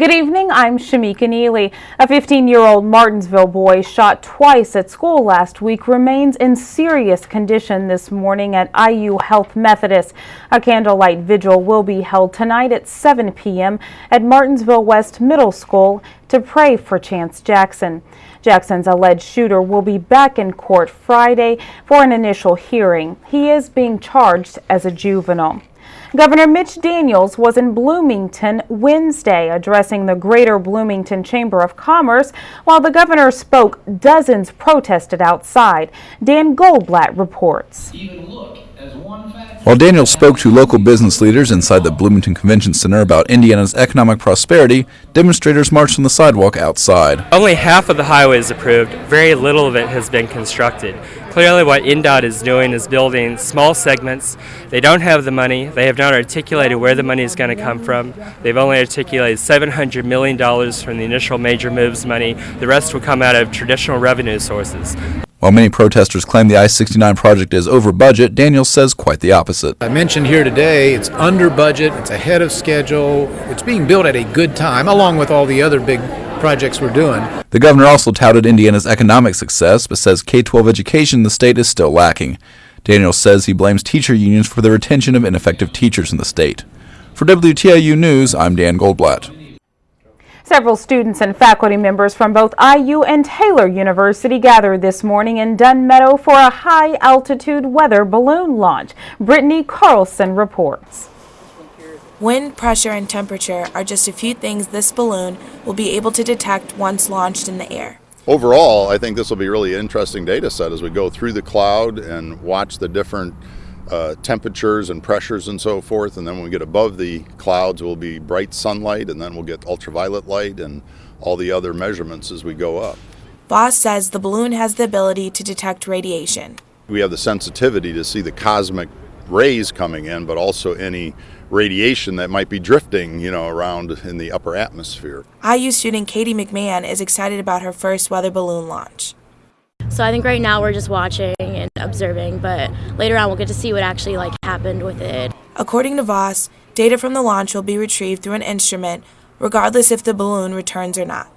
Good evening, I'm Shameka Neely. A 15-year-old Martinsville boy shot twice at school last week remains in serious condition this morning at IU Health Methodist. A candlelight vigil will be held tonight at 7 p.m. at Martinsville West Middle School to pray for Chance Jackson. Jackson's alleged shooter will be back in court Friday for an initial hearing. He is being charged as a juvenile. Governor Mitch Daniels was in Bloomington Wednesday addressing the Greater Bloomington Chamber of Commerce. While the governor spoke, dozens protested outside. Dan Goldblatt reports. While Daniels spoke to local business leaders inside the Bloomington Convention Center about Indiana's economic prosperity, demonstrators marched on the sidewalk outside. Only half of the highway is approved. Very little of it has been constructed. Clearly what INDOT is doing is building small segments. They don't have the money. They have not articulated where the money is going to come from. They've only articulated $700 million from the initial major moves money. The rest will come out of traditional revenue sources. While many protesters claim the I-69 project is over budget, Daniels says quite the opposite. I mentioned here today it's under budget, it's ahead of schedule, it's being built at a good time, along with all the other big projects we're doing. The governor also touted Indiana's economic success, but says K-12 education in the state is still lacking. Daniels says he blames teacher unions for the retention of ineffective teachers in the state. For WTIU News, I'm Dan Goldblatt. Several students and faculty members from both IU and Taylor University gathered this morning in Dunn Meadow for a high-altitude weather balloon launch. Brittany Carlson reports. Wind, pressure, and temperature are just a few things this balloon will be able to detect once launched in the air. Overall, I think this will be a really interesting data set as we go through the cloud and watch the different temperatures and pressures and so forth, and then when we get above the clouds will be bright sunlight, and then we'll get ultraviolet light and all the other measurements as we go up. Voss says the balloon has the ability to detect radiation. We have the sensitivity to see the cosmic rays coming in, but also any radiation that might be drifting, around in the upper atmosphere. IU student Katie McMahon is excited about her first weather balloon launch. So I think right now we're just watching and observing, but later on we'll get to see what actually happened with it. According to Voss, data from the launch will be retrieved through an instrument, regardless if the balloon returns or not.